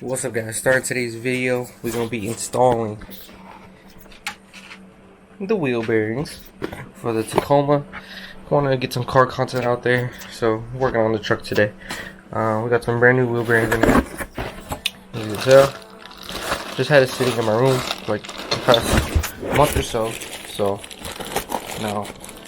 What's up, guys? Start today's video. We're gonna be installing the wheel bearings for the Tacoma. Want to get some car content out there, so working on the truck today. We got some brand new wheel bearings in here. As you can tell, just had it sitting in my room like the past month or so. So now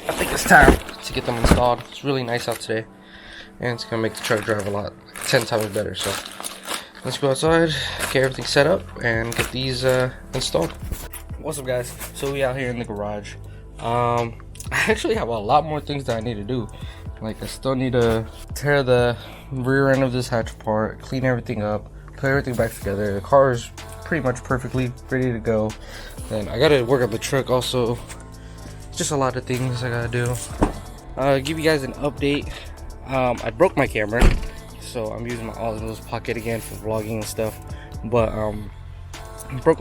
I think it's time to get them installed. It's really nice out today, and it's gonna make the truck drive a lot 10 times better. So let's go outside, get everything set up, and get these installed. What's up, guys? So we out here in the garage. I actually have a lot more things that I need to do. Like, I still need to tear the rear end of this hatch apart, clean everything up, put everything back together. The car is pretty much perfectly ready to go. Then I gotta work on the truck also. Just a lot of things I gotta do. Give you guys an update. I broke my camera, so I'm using my Osmo's Pocket again for vlogging and stuff. But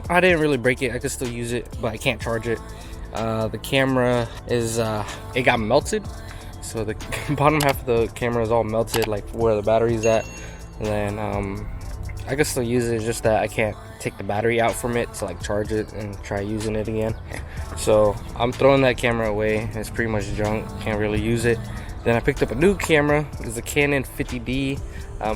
I didn't really break it. I could still use it, but I can't charge it. The camera is it got melted, so the bottom half of the camera is all melted, like where the battery's at. And then I can still use it, just that I can't take the battery out from it to like charge it and try using it again. So I'm throwing that camera away. It's pretty much junk, can't really use it. Then I picked up a new camera. It's a Canon 50D.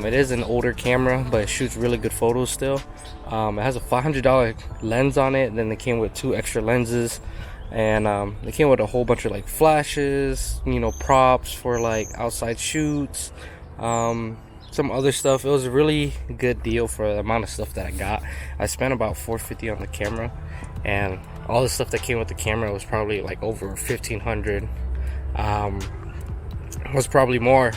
It is an older camera, but it shoots really good photos still. It has a $500 lens on it. Then they came with 2 extra lenses, and they came with a whole bunch of like flashes, you know, props for like outside shoots, some other stuff. It was a really good deal for the amount of stuff that I got. I spent about $450 on the camera, and all the stuff that came with the camera was probably like over $1,500. Was probably more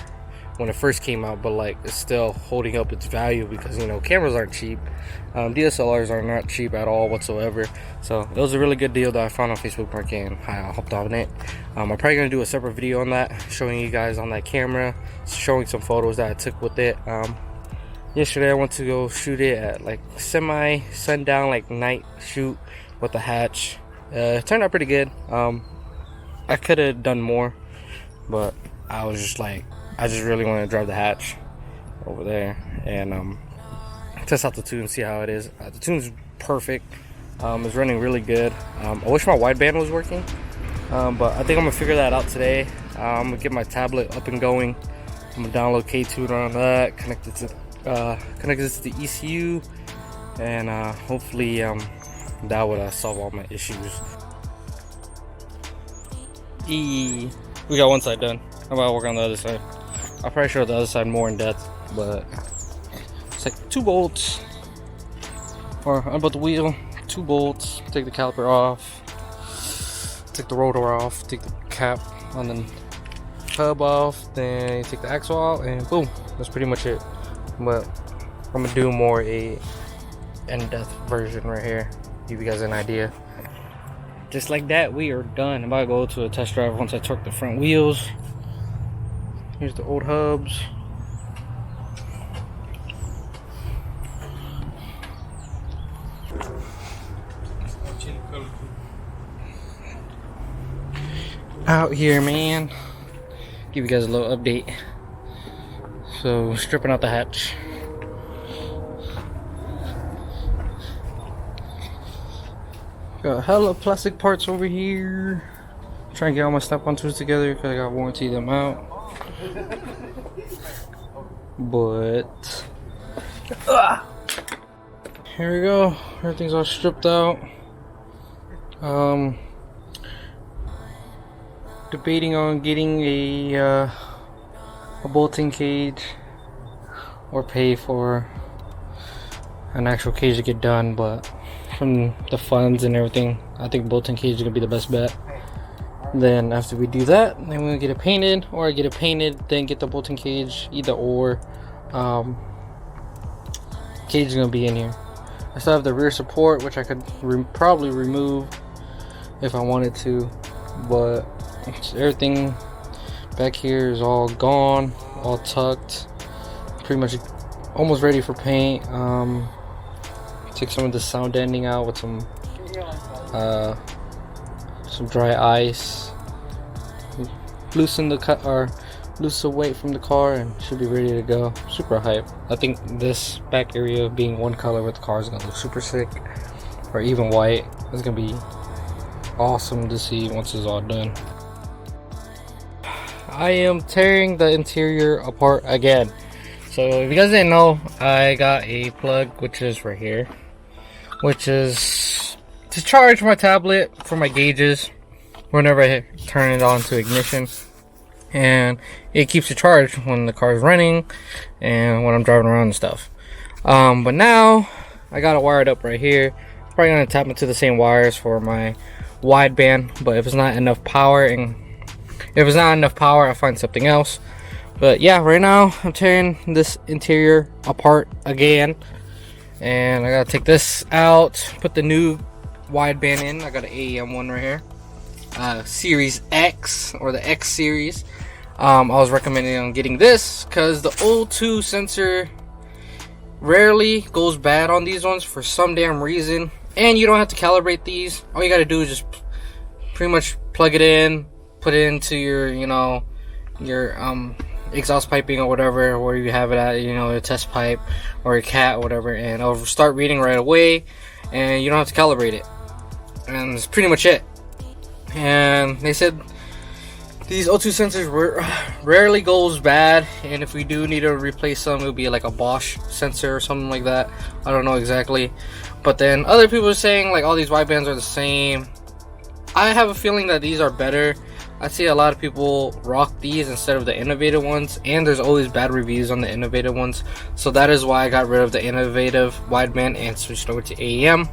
when it first came out, but like it's still holding up its value because, you know, cameras aren't cheap. DSLRs are not cheap at all whatsoever. So it was a really good deal that I found on Facebook Market, and I hopped on it. I'm probably gonna do a separate video on that, showing you guys on that camera, showing some photos that I took with it. Yesterday I went to go shoot it at like semi sundown, like night shoot with the hatch. It turned out pretty good. I could have done more, but I was just like, I just really want to drive the hatch over there and test out the tune, see how it is. The tune's perfect. It's running really good. I wish my wideband was working, but I think I'm gonna figure that out today. I'm gonna get my tablet up and going. I'm gonna download K-Tune on that, connect it to the ECU, and hopefully that would solve all my issues. We got one side done. I'm about to work on the other side. I'll probably show the other side more in depth, but it's like 2 bolts, or about the wheel, 2 bolts, take the caliper off, take the rotor off, take the cap on the hub off, then you take the axle out, and boom, that's pretty much it. But I'm gonna do more a in-depth version right here, give you guys an idea. Just like that, we are done. I'm about to go to a test drive once I torque the front wheels. Here's the old hubs. Out here, man. Give you guys a little update. So, stripping out the hatch. Got hella plastic parts over here. Trying to get all my snap-on tools together because I got warranty them out. But here we go. Everything's all stripped out. Debating on getting a bolting cage or pay for an actual cage to get done, but from the funds and everything, I think bolting cage is gonna be the best bet. Then after we do that, then we're gonna get it painted, or I get it painted then get the bolting cage, either or. Cage is gonna be in here. I still have the rear support, which I could probably remove if I wanted to, but everything back here is all gone, all tucked, pretty much almost ready for paint. Take some of the sound ending out with some dry ice, loosen the cut, or lose some weight from the car and should be ready to go. Super hype. I think this back area being one color with the car is gonna look super sick, or even white. It's gonna be awesome to see once it's all done. I am tearing the interior apart again. So if you guys didn't know, I got a plug, which is right here, which is to charge my tablet for my gauges whenever I turn it on to ignition, and it keeps it charged when the car is running and when I'm driving around and stuff. But now I got it wired up right here. Probably gonna tap into the same wires for my wideband, but if it's not enough power, I'll find something else. But yeah, right now I'm tearing this interior apart again, and I gotta take this out, put the new wideband in. I got an AEM one right here, Series X, or the X series. I was recommending on getting this because the O2 sensor rarely goes bad on these ones for some damn reason, and you don't have to calibrate these. All you gotta do is just pretty much plug it in, put it into your, your exhaust piping or whatever, where you have it at, your test pipe or your cat or whatever, and it'll start reading right away, and you don't have to calibrate it, and that's pretty much it. And they said these O2 sensors rarely goes bad, and if we do need to replace some, it'll be like a Bosch sensor or something like that. I don't know exactly, but then other people are saying like all these widebands are the same. I have a feeling that these are better. I see a lot of people rock these instead of the innovative ones, and there's always bad reviews on the innovative ones, so that is why I got rid of the innovative wideband and switched over to AEM.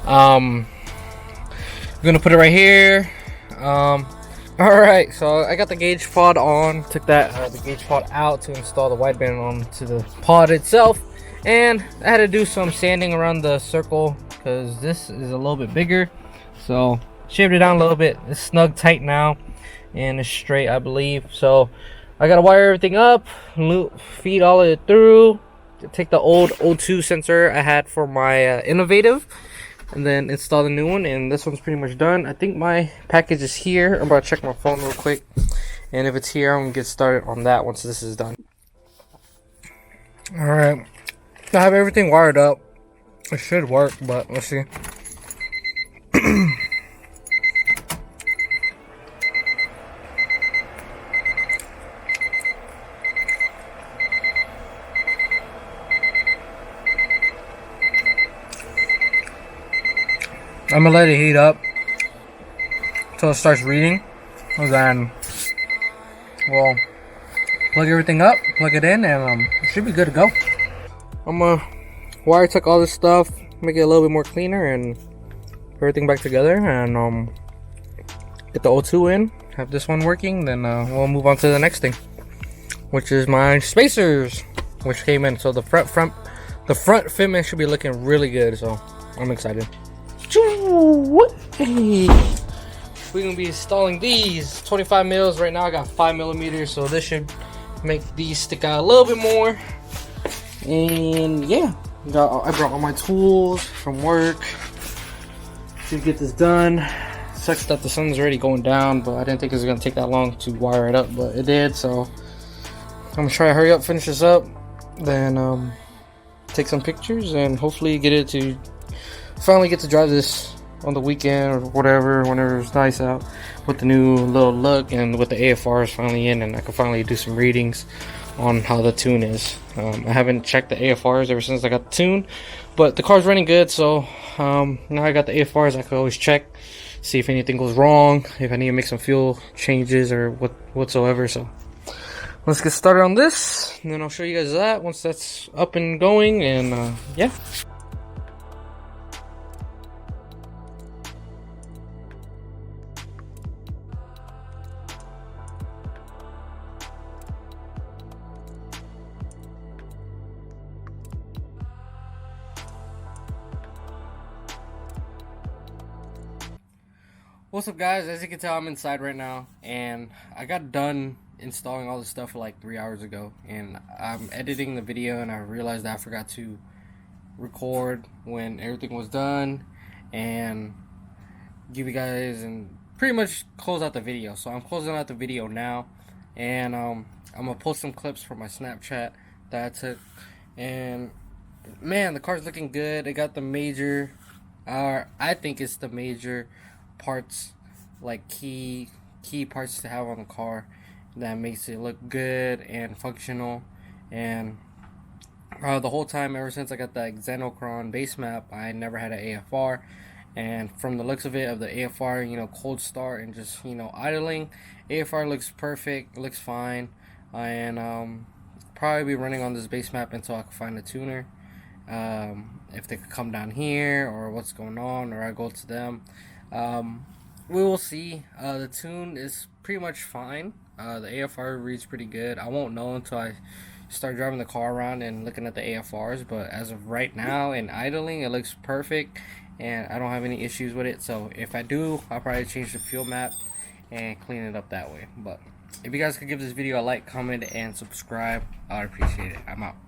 I'm gonna put it right here. Alright, so I got the gauge pod on, took the gauge pod out to install the wideband onto the pod itself, and I had to do some sanding around the circle because this is a little bit bigger, so shaved it down a little bit. It's snug tight now and it's straight, I believe. So I gotta wire everything up, feed all of it through, take the old O2 sensor I had for my innovative, and then install the new one, and this one's pretty much done. I think my package is here. I'm about to check my phone real quick, and if it's here, I'm gonna get started on that once this is done. Alright, I have everything wired up. It should work, but let's see. I'm gonna let it heat up until it starts reading, and then we'll plug everything up, plug it in, and it should be good to go. I'm gonna wire tuck all this stuff, make it a little bit more cleaner, and put everything back together, and get the O2 in, have this one working, then we'll move on to the next thing, which is my spacers, which came in. So the front fitment should be looking really good, so I'm excited. We're gonna be installing these 25 mils. Right now I got 5 millimeters, so this should make these stick out a little bit more. And yeah, I brought all my tools from work to get this done. Sucks that the sun's already going down, but I didn't think it was gonna take that long to wire it up, but it did. So I'm gonna try to hurry up, finish this up, then take some pictures, and hopefully finally get to drive this on the weekend or whatever, whenever it's nice out, with the new little look and with the AFRs finally in, and I can finally do some readings on how the tune is. I haven't checked the AFRs ever since I got the tune, but the car's running good, so now I got the AFRs, I can always check, see if anything goes wrong, if I need to make some fuel changes or whatsoever. So let's get started on this, and then I'll show you guys that once that's up and going, and yeah. What's up, guys? As you can tell, I'm inside right now, and I got done installing all this stuff like 3 hours ago, and I'm editing the video, and I realized that I forgot to record when everything was done and give you guys and pretty much close out the video. So I'm closing out the video now, and I'm gonna post some clips from my Snapchat that I took. And man, the car's looking good. It got the major, I think it's the major parts, like key parts to have on the car that makes it look good and functional. And the whole time, ever since I got the Xenocron base map, I never had an AFR. And from the looks of it, of the AFR, cold start and just, idling, AFR looks perfect, looks fine. And probably be running on this base map until I can find a tuner. If they could come down here, or what's going on, or I go to them. We will see. The tune is pretty much fine. The AFR reads pretty good. I won't know until I start driving the car around and looking at the AFRs, but as of right now in idling, it looks perfect, and I don't have any issues with it. So if I do, I'll probably change the fuel map and clean it up that way. But if you guys could give this video a like, comment, and subscribe, I'd appreciate it. I'm out.